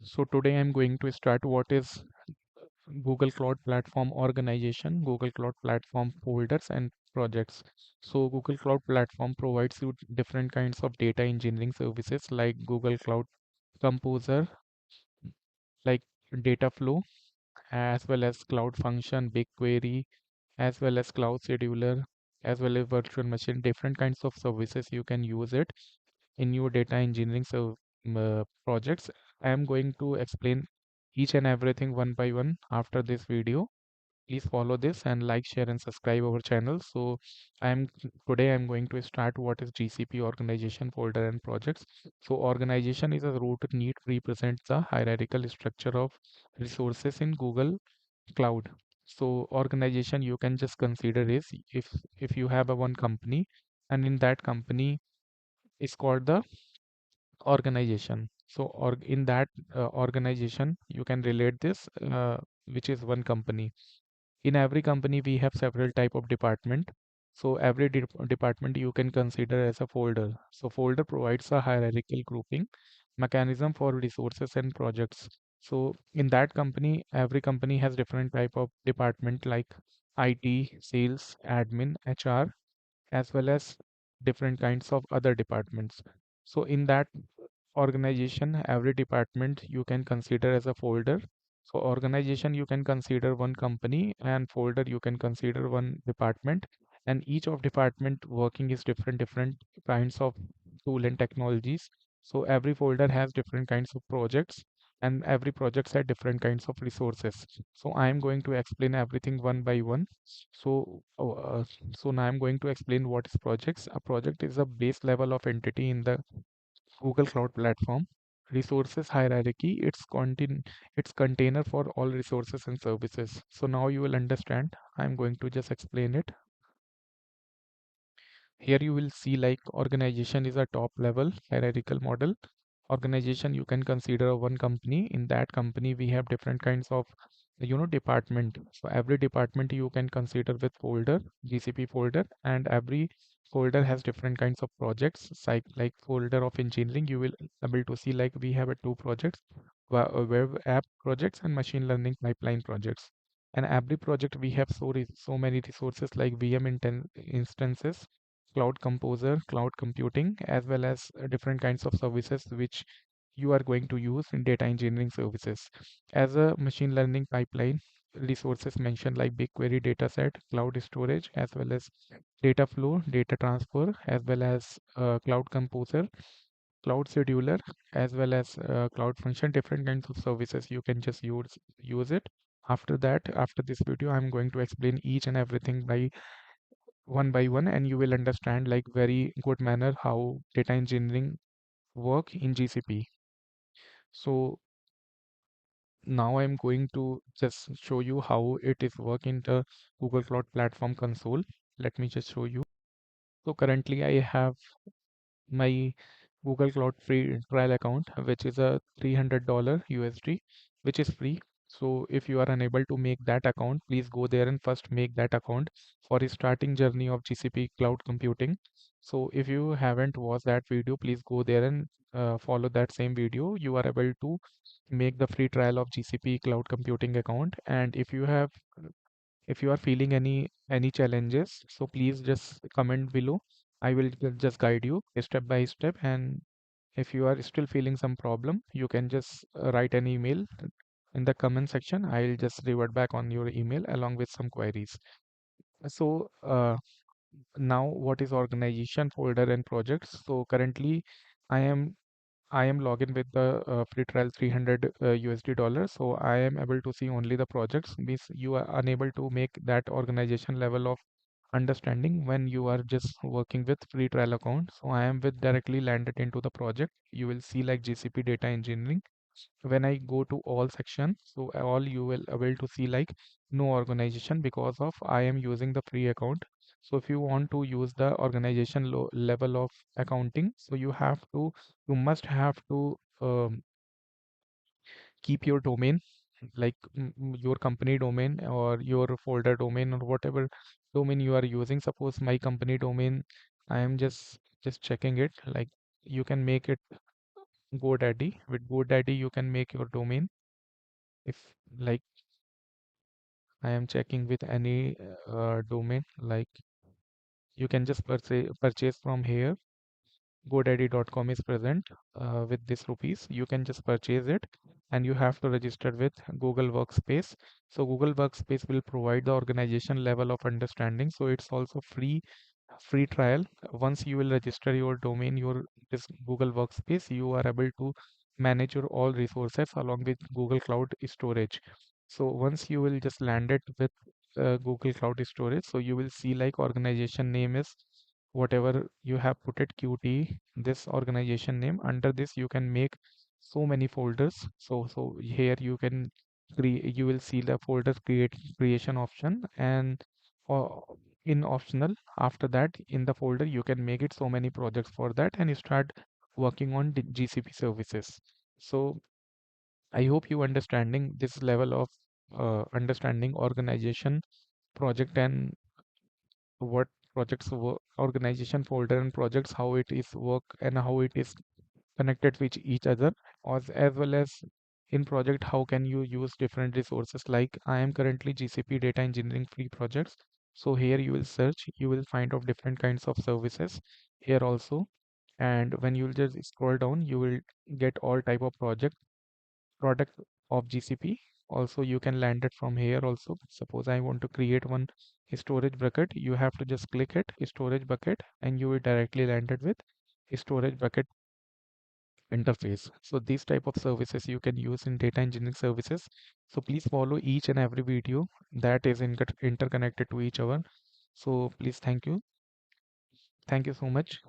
So today I'm going to start what is Google Cloud Platform Organization, Google Cloud Platform folders and projects. So Google Cloud Platform provides you different kinds of data engineering services like Google Cloud Composer, like data flow, as well as Cloud Function, BigQuery, as well as Cloud Scheduler, as well as virtual machine, different kinds of services you can use it in your data engineering projects. I am going to explain each and everything one by one after this video. Please follow this and like, share, and subscribe our channel. So I'm today I'm going to start what is GCP organization folder and projects. So organization is a root need represents the hierarchical structure of resources in Google Cloud. So organization you can just consider is if you have a one company, and in that company is called the organization. So in that organization you can relate this which is one company. In every company we have several type of department. So every department you can consider as a folder. So folder provides a hierarchical grouping mechanism for resources and projects. So in that company, every company has different type of department like IT, sales, admin, HR, as well as different kinds of other departments. So in that organization, every department you can consider as a folder. So organization you can consider one company, and folder you can consider one department, and each of department working is different kinds of tool and technologies. So every folder has different kinds of projects, and every projects has different kinds of resources. So I am going to explain everything one by one. So now I'm going to explain what is projects. A project is a base level of entity in the Google Cloud Platform. Resources hierarchy, its container for all resources and services. So now you will understand. I'm going to just explain it. Here you will see like organization is a top level hierarchical model. Organization you can consider one company. In that company we have different kinds of department. So every department you can consider with folder, GCP folder, and every folder has different kinds of projects. Like folder of engineering, you will able to see like we have two projects, web app projects and machine learning pipeline projects. And every project we have so many resources like instances, cloud composer, cloud computing, as well as different kinds of services which you are going to use in data engineering services. As a machine learning pipeline, resources mentioned like BigQuery dataset, cloud storage, as well as data flow, data transfer, as well as cloud composer, cloud scheduler, as well as cloud function, different kinds of services you can just use it. After that, after this video, I'm going to explain each and everything by one, and you will understand like very good manner how data engineering work in GCP. So now I'm going to just show you how it is work in the Google Cloud Platform console. Let me just show you. So currently I have my Google Cloud free trial account, which is a $300 USD, which is free. So if you are unable to make that account, please go there and first make that account for a starting journey of GCP cloud computing. So if you haven't watched that video, please go there and follow that same video. You are able to make the free trial of GCP cloud computing account. And if you are feeling any challenges, so please just comment below. I will just guide you step by step. And if you are still feeling some problem, you can just write an email in the comment section. I'll just revert back on your email along with some queries. So now what is organization folder and projects? So currently I am I am logged in with the free trial 300 USD dollars. So I am able to see only the projects. Means you are unable to make that organization level of understanding when you are just working with free trial account. So I am with directly landed into the project. You will see like GCP data engineering. When I go to all section, so all you will able to see like no organization because of I am using the free account. So if you want to use the organization level of accounting, so you must have to keep your domain like your company domain or your folder domain or whatever domain you are using. Suppose my company domain, I am just checking it, like you can make it GoDaddy. With GoDaddy, you can make your domain. If like I am checking with any domain, like you can just purchase from here. GoDaddy.com is present with this rupees. You can just purchase it and you have to register with Google Workspace. So Google Workspace will provide the organization level of understanding. So it's also free trial. Once you will register your domain, your this Google Workspace, you are able to manage your all resources along with Google Cloud Storage. So once you will just land it with Google Cloud Storage, so you will see like organization name is whatever you have put it QT, this organization name. Under this you can make so many folders. So here you can create, you will see the folder creation option, and uh, in optional after that in the folder you can make it so many projects for that and start working on the GCP services. So I hope you understanding this level of understanding organization project and what projects work, organization folder and projects, how it is work and how it is connected with each other, as well as in project how can you use different resources. Like I am currently GCP data engineering free projects, so here you will search, you will find out different kinds of services here also, and when you will just scroll down you will get all type of product of GCP. Also, you can land it from here also. Suppose I want to create one storage bucket, you have to just click it, storage bucket, and you will directly land it with storage bucket interface. So these type of services you can use in data engineering services. So please follow each and every video that is interconnected to each other. So please thank you. Thank you so much.